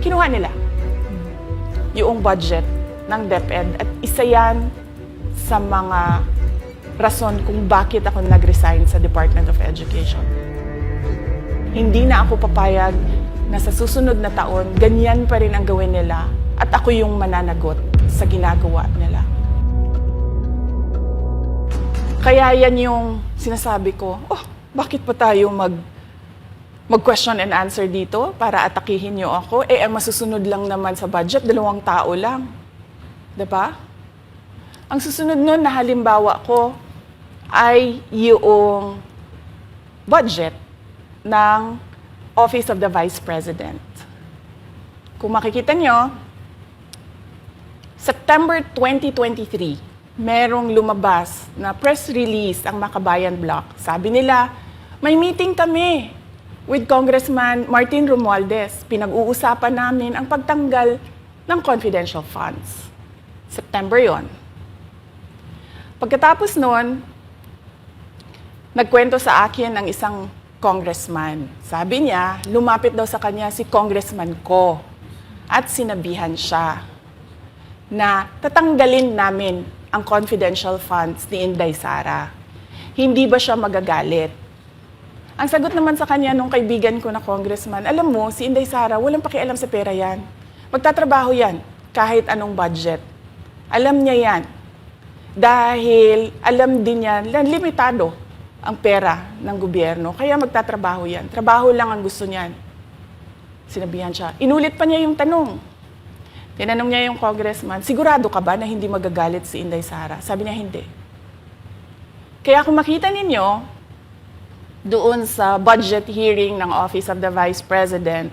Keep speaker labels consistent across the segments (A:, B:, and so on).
A: kinuha nila yung budget ng DepEd at isa yan sa mga rason kung bakit ako nag-resign sa Department of Education. Hindi na ako papayag na sa susunod na taon, ganyan pa rin ang gawin nila at ako yung mananagot sa ginagawa nila. Kaya yan yung sinasabi ko, bakit pa tayo mag-question and answer dito para atakihin niyo ako? Ang masusunod lang naman sa budget, 2 tao lang. Diba? Ang susunod nun na halimbawa ko ay yung budget ng Office of the Vice President. Kung makikita nyo, September 2023, merong lumabas na press release ang Makabayan Bloc. Sabi nila, may meeting kami with Congressman Martin Romualdez. Pinag-uusapan namin ang pagtanggal ng confidential funds. September yon. Pagkatapos nun, nagkwento sa akin ng isang congressman. Sabi niya, lumapit daw sa kanya si congressman ko at sinabihan siya na tatanggalin namin ang confidential funds ni Inday Sara. Hindi ba siya magagalit? Ang sagot naman sa kanya nung kaibigan ko na congressman, alam mo, si Inday Sara, walang pakialam sa pera yan. Magtatrabaho yan kahit anong budget. Alam niya yan. Dahil alam din niya, limitado ang pera ng gobyerno. Kaya magtatrabaho yan. Trabaho lang ang gusto niyan. Sinabihan siya. Inulit pa niya yung tanong. Tinanong niya yung congressman, sigurado ka ba na hindi magagalit si Inday Sara? Sabi niya, hindi. Kaya kung makita ninyo, doon sa budget hearing ng Office of the Vice President,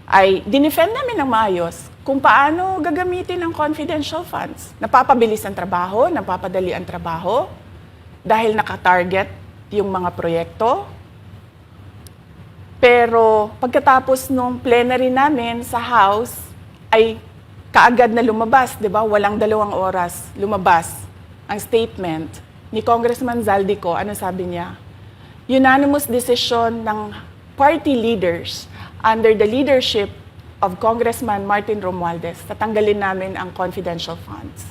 A: ay dinefend namin ng maayos kung paano gagamitin ang confidential funds. Napapabilis ang trabaho, napapadali ang trabaho, dahil nakatarget yung mga proyekto. Pero pagkatapos nung plenary namin sa House, ay kaagad na lumabas, di ba? Walang 2 oras lumabas ang statement ni Congressman Zaldico. Ano sabi niya? Unanimous decision ng party leaders under the leadership of Congressman Martin Romualdez, tatanggalin namin ang confidential funds.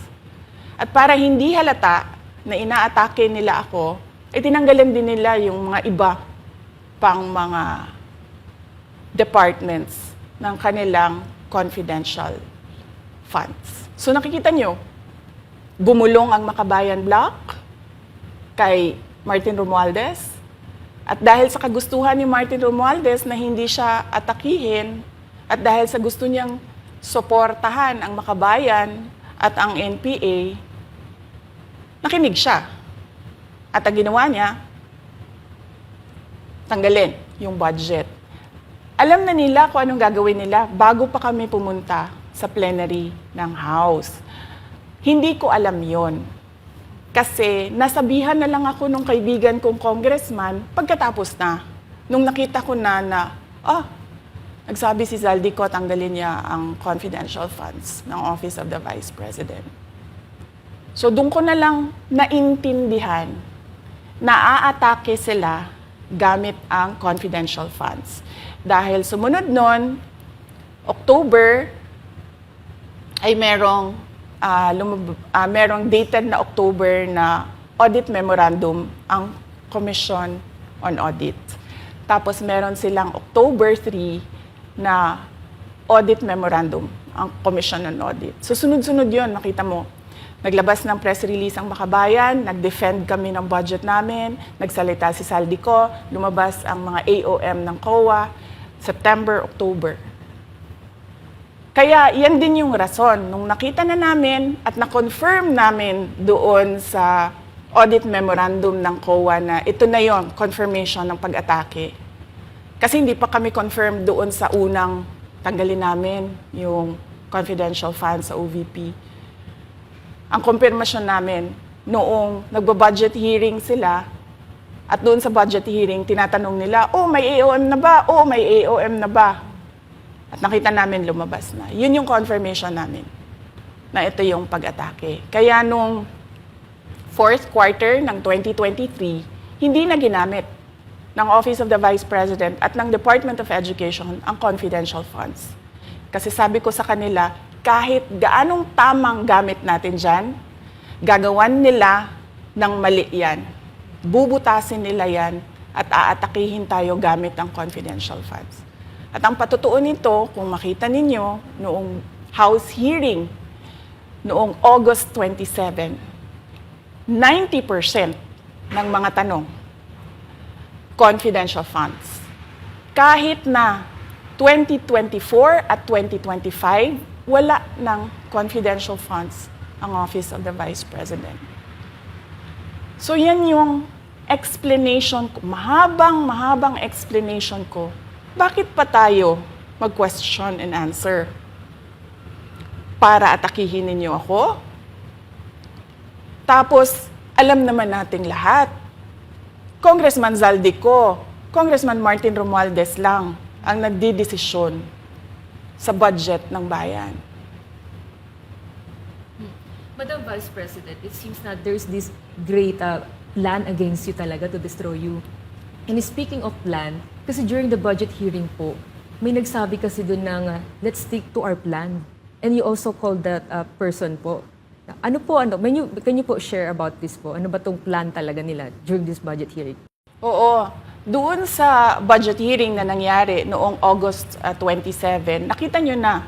A: At para hindi halata na inaatake nila ako, tinanggalan din nila yung mga iba pang mga departments ng kanilang confidential funds. So nakikita nyo, bumulong ang Makabayan Bloc kay Martin Romualdez. At dahil sa kagustuhan ni Martin Romualdez na hindi siya atakihin, at dahil sa gusto niyang suportahan ang Makabayan at ang NPA, nakinig siya. At ang ginawa niya, tanggalin yung budget. Alam na nila kung anong gagawin nila bago pa kami pumunta sa plenary ng House. Hindi ko alam yon. Kasi nasabihan na lang ako nung kaibigan kong congressman pagkatapos na. Nung nakita ko na nagsabi si Zaldico, tanggalin niya ang confidential funds ng Office of the Vice President. So doon ko na lang naintindihan na aatake sila gamit ang confidential funds. Dahil sumunod nun, October, ay merong dated na October na audit memorandum ang Commission on Audit. Tapos meron silang October 3 na audit memorandum ang Commission on Audit. So sunod-sunod yun, makita mo. Naglabas ng press release ang Makabayan, nag-defend kami ng budget namin, nagsalita si Zaldico, lumabas ang mga AOM ng COA, September, October. Kaya yan din yung rason. Nung nakita na namin at na-confirm namin doon sa audit memorandum ng COA na ito na yon, confirmation ng pag-atake. Kasi hindi pa kami confirm doon sa unang tanggalin namin yung confidential funds sa OVP. Ang kumpirmasyon namin, noong nagba-budget hearing sila, at doon sa budget hearing, tinatanong nila, may AOM na ba? May AOM na ba? At nakita namin lumabas na. Yun yung confirmation namin na ito yung pag-atake. Kaya nung fourth quarter ng 2023, hindi na ginamit ng Office of the Vice President at ng Department of Education ang confidential funds. Kasi sabi ko sa kanila, kahit gaanong tamang gamit natin dyan, gagawan nila ng mali yan. Bubutasin nila yan at aatakihin tayo gamit ang confidential funds. At ang patutuo nito, kung makita ninyo, noong House hearing, noong August 27, 90% ng mga tanong, confidential funds. Kahit na 2024 at 2025, wala ng confidential funds ang Office of the Vice President. So yan yung explanation ko, mahabang explanation ko, bakit pa tayo mag-question and answer? Para atakihin ninyo ako? Tapos, alam naman nating lahat, Congressman Zaldico, Congressman Martin Romualdez lang ang nagdidesisyon sa budget ng bayan.
B: Madam Vice President, it seems that there's this great plan against you talaga to destroy you. And speaking of plan, kasi during the budget hearing po, may nagsabi kasi doon ng let's stick to our plan. And you also called that person po. Ano po, can you po share about this po? Ano ba tong plan talaga nila during this budget hearing?
A: Oo. Doon sa budget hearing na nangyari noong August 27, nakita nyo na,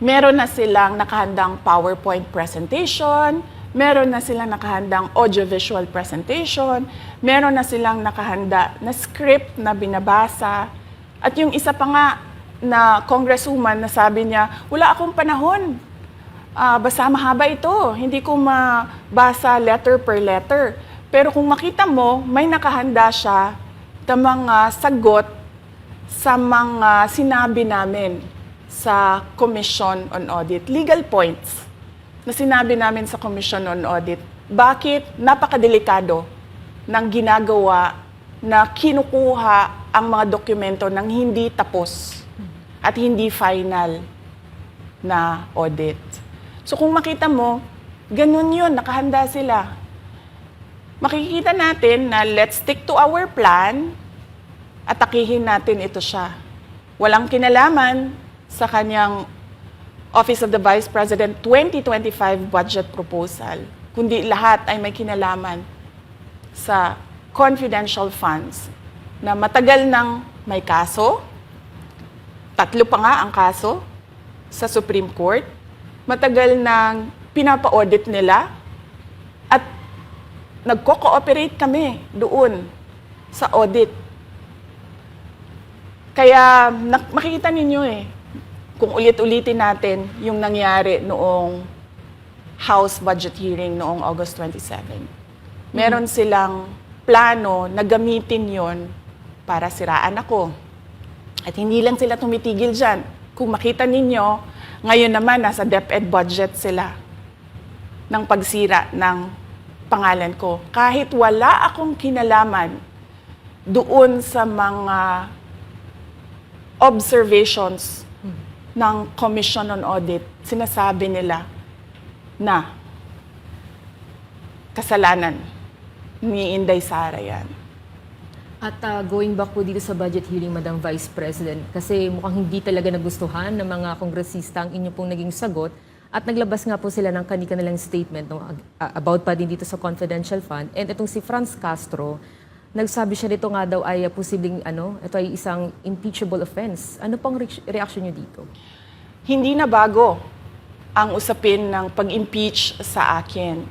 A: meron na silang nakahandang PowerPoint presentation, meron na silang nakahandang audiovisual presentation, meron na silang nakahanda na script na binabasa, at yung isa pa nga na congresswoman na sabi niya, wala akong panahon, basta mahaba ito, hindi ko mabasa letter per letter. Pero kung makita mo, may nakahanda siya na mga sagot sa mga sinabi namin sa Commission on Audit. Legal points na sinabi namin sa Commission on Audit. Bakit napakadelikado ng ginagawa na kinukuha ang mga dokumento ng hindi tapos at hindi final na audit. So kung makita mo, ganun yun, nakahanda sila. Makikita natin na let's stick to our plan at atakihin natin ito siya. Walang kinalaman sa kanyang Office of the Vice President 2025 budget proposal, kundi lahat ay may kinalaman sa confidential funds na matagal nang may kaso, 3 pa nga ang kaso sa Supreme Court, matagal nang pinapa-audit nila at nagko-cooperate kami doon sa audit. Kaya makikita ninyo kung ulit-ulitin natin yung nangyari noong House budget hearing noong August 27. Meron silang plano na gamitin yon para siraan ako. At hindi lang sila tumitigil dyan. Kung makita ninyo, ngayon naman nasa DepEd budget sila ng pagsira ng pangalan ko. Kahit wala akong kinalaman doon sa mga observations ng Commission on Audit, sinasabi nila na kasalanan ni Inday Sara yan.
B: At going back po dito sa budget hearing, Madam Vice President, kasi mukhang hindi talaga nagustuhan ng mga kongresista ang inyo pong naging sagot at naglabas nga po sila ng kanilang statement about pa din dito sa confidential fund. And itong si Franz Castro, nagsabi siya dito nga daw ay posibleng ito ay isang impeachable offense. Ano pang reaction niyo dito?
A: Hindi na bago ang usapin ng pag-impeach sa akin.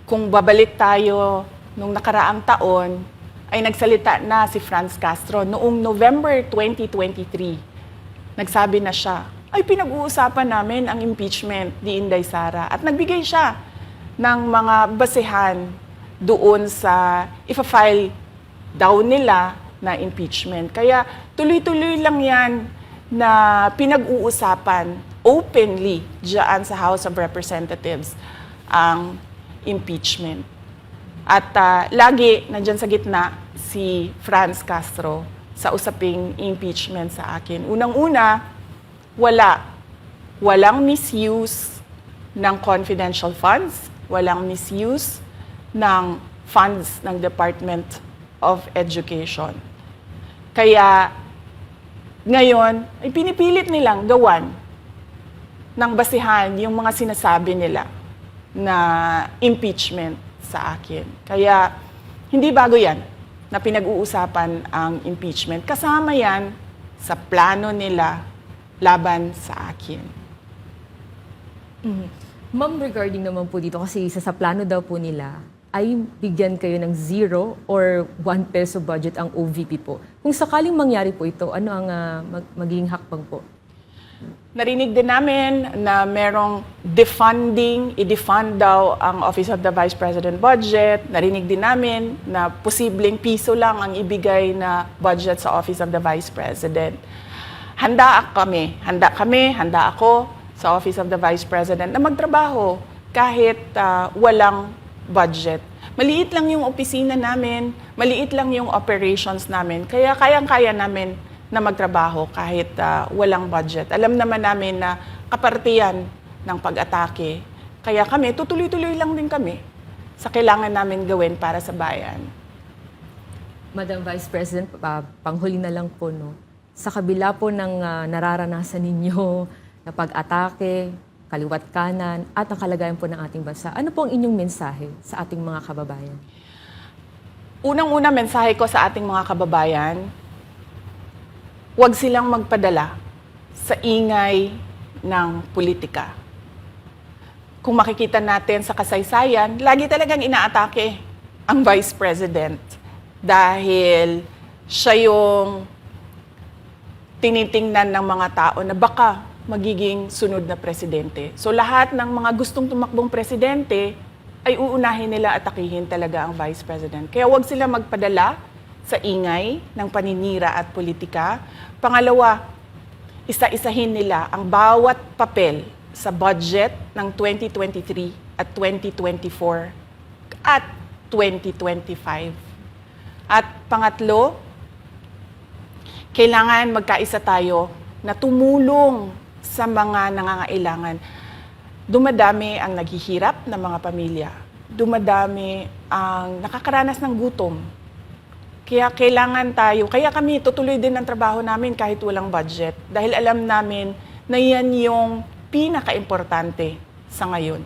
A: Kung babalik tayo nung nakaraang taon, ay nagsalita na si Franz Castro noong November 2023. Nagsabi na siya, ay pinag-uusapan namin ang impeachment ni Inday Sara. At nagbigay siya ng mga basehan doon sa ifa-file daw nila na impeachment. Kaya tuloy-tuloy lang yan na pinag-uusapan openly diyan sa House of Representatives ang impeachment. At lagi nandyan sa gitna si Franz Castro sa usaping impeachment sa akin. Unang-una, walang misuse ng confidential funds, walang misuse ng funds ng Department of Education. Kaya Ngayon, ay pinipilit nilang gawan ng basihan yung mga sinasabi nila na impeachment sa akin. Kaya hindi bago yan na pinag-uusapan ang impeachment. Kasama yan sa plano nila laban sa akin.
B: Ma'am, regarding naman po dito, kasi isa sa plano daw po nila ay bigyan kayo ng 0 or 1 peso budget ang OVP po. Kung sakaling mangyari po ito, ano ang magiging hakbang po?
A: Narinig din namin na merong defunding, i-defund daw ang Office of the Vice President budget. Narinig din namin na posibleng piso lang ang ibigay na budget sa Office of the Vice President. Handa ako sa Office of the Vice President na magtrabaho kahit walang budget. Maliit lang yung opisina namin, maliit lang yung operations namin, kaya kayang-kaya namin na magtrabaho kahit walang budget. Alam naman namin na kapartiyan ng pag-atake. Kaya kami, tutuloy-tuloy lang din kami sa kailangan namin gawin para sa bayan.
B: Madam Vice President, panghuli na lang po, no? Sa kabila po ng nararanasan ninyo na pag-atake, kaliwat kanan, at ang kalagayan po ng ating bansa, ano po ang inyong mensahe sa ating mga kababayan?
A: Unang-una mensahe ko sa ating mga kababayan, huwag silang magpadala sa ingay ng politika. Kung makikita natin sa kasaysayan, lagi talagang inaatake ang Vice President dahil siya yung tinitingnan ng mga tao na baka magiging sunod na presidente. So lahat ng mga gustong tumakbong presidente ay uunahin nila atakihin talaga ang Vice President. Kaya huwag sila magpadala sa ingay ng paninira at politika. Pangalawa, isa-isahin nila ang bawat papel sa budget ng 2023 at 2024 at 2025. At pangatlo, kailangan magkaisa tayo na tumulong sa mga nangangailangan. Dumadami ang naghihirap na mga pamilya. Dumadami ang nakakaranas ng gutom. Kaya kailangan tayo, kaya kami tutuloy din ang trabaho namin kahit walang budget. Dahil alam namin na yan yung pinaka-importante sa ngayon.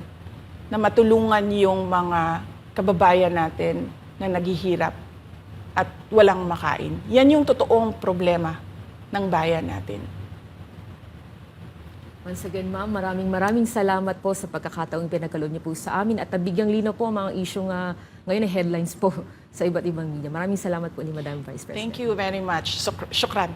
A: Na matulungan yung mga kababayan natin na naghihirap at walang makain. Yan yung totoong problema ng bayan natin.
B: Once again, ma'am, maraming salamat po sa pagkakataong pinagkaloob niyo po sa amin at nabigyang linaw po ang mga issue nga ngayon ay headlines po sa iba't ibang media. Maraming salamat po ni Madam Vice President.
A: Thank you very much. Shukran.